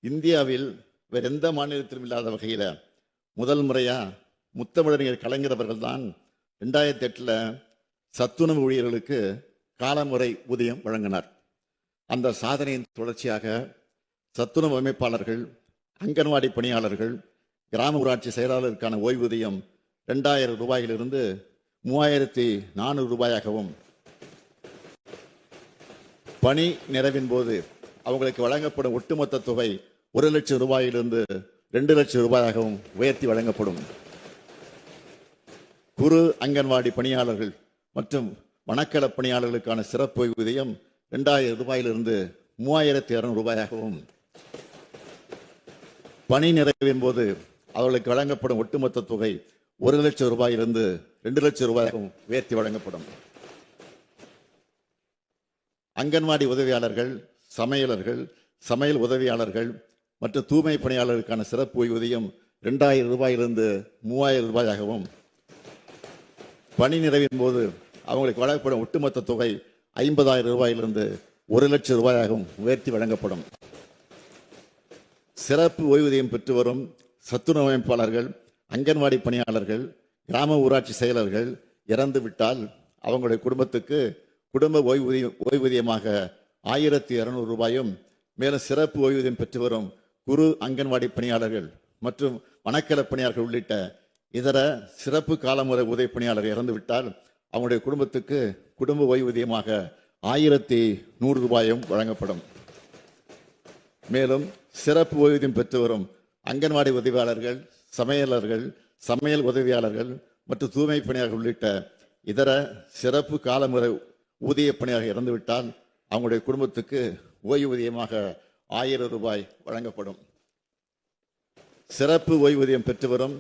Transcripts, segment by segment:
இந்தியாவில் வேற எந்த மாநிலத்திலும் இல்லாத வகையில் முதல் முறையா முத்தமிழறிஞர் கலைஞர் அவர்கள் தான் 2008 சத்துணவு ஊழியர்களுக்கு காலமுறை ஊதியம் வழங்கினார். அந்த சாதனையின் தொடர்ச்சியாக சத்துணவு அமைப்பாளர்கள், அங்கன்வாடி பணியாளர்கள், கிராம ஊராட்சி செயலாளருக்கான ஓய்வூதியம் 2000 ரூபாயிலிருந்து 3400 ரூபாயாகவும், பணி நிறைவின் போது அவங்களுக்கு வழங்கப்படும் ஒட்டுமொத்த தொகை 1 லட்சம் ரூபாயிலிருந்து 2 லட்சம் ரூபாயாகவும் உயர்த்தி வழங்கப்படும். குறு அங்கன்வாடி பணியாளர்கள் மற்றும் வனக்கள பணியாளர்களுக்கான சிறப்பு ஓய்வூதியம் 2000 ரூபாயிலிருந்து 3200 ரூபாயாகவும், பணி நிறைவின் போது அவர்களுக்கு வழங்கப்படும் ஒட்டுமொத்த தொகை 1 லட்சம் ரூபாயிலிருந்து 2 லட்சம் ரூபாயாகவும் உயர்த்தி வழங்கப்படும். அங்கன்வாடி உதவியாளர்கள், சமையலர்கள், சமையல் உதவியாளர்கள் மற்றும் தூய்மை பணியாளர்களுக்கான சிறப்பு ஓய்வூதியம் 2000 ரூபாயிலிருந்து 3000 ரூபாயாகவும், பணி நிறைவின் போது அவங்களுக்கு வழங்கப்படும் ஒட்டுமொத்த தொகை 50,000 ரூபாயிலிருந்து 1 லட்சம் ரூபாயாகவும் உயர்த்தி வழங்கப்படும். சிறப்பு ஓய்வூதியம் பெற்று வரும் சத்துணவு அமைப்பாளர்கள், அங்கன்வாடி பணியாளர்கள், கிராம ஊராட்சி செயலர்கள் இறந்துவிட்டால் அவங்களுடைய குடும்பத்துக்கு குடும்ப ஓய்வூதியமாக 1200 ரூபாயும், மேலும் சிறப்பு ஓய்வூதியம் பெற்று வரும் குறு அங்கன்வாடி பணியாளர்கள் மற்றும் வனக்கள பணியாளர்கள் உள்ளிட்ட இதர சிறப்பு காலமுறை உதவி பணியாளர்கள் இறந்துவிட்டால் அவங்களுடைய குடும்பத்துக்கு குடும்ப ஓய்வூதியமாக 1100 ரூபாயும் வழங்கப்படும். மேலும் சிறப்பு ஓய்வூதியம் பெற்று வரும் அங்கன்வாடி உதவியாளர்கள், சமையலர்கள், சமையல் உதவியாளர்கள் மற்றும் தூய்மை பணியாளர்கள் உள்ளிட்ட இதர சிறப்பு காலமுறை ஊதிய பணியாளர்கள் இறந்துவிட்டால் அவங்களுடைய குடும்பத்துக்கு ஓய்வூதியமாக 1000 ரூபாய் வழங்கப்படும். சிறப்பு ஓய்வூதியம் பெற்று வரும்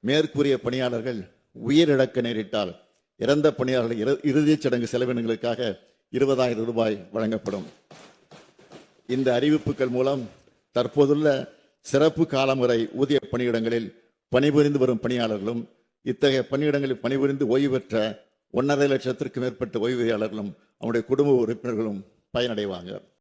மேற்கூறிய பணியாளர்கள் உயிரிழக்க நேரிட்டால் இறந்த பணியாளர்கள் இறுதிச் சடங்கு செலவினங்களுக்காக 20,000 ரூபாய் வழங்கப்படும். இந்த அறிவிப்புகள் மூலம் தற்போதுள்ள சிறப்பு காலமுறை ஊதிய பணியிடங்களில் பணிபுரிந்து வரும் பணியாளர்களும், இத்தகைய பணியிடங்களில் பணிபுரிந்து ஓய்வு பெற்ற 1.5 லட்சத்திற்கு மேற்பட்ட ஓய்வூதியாளர்களும் அவருடைய குடும்ப உறுப்பினர்களும் பயனடைவாங்க.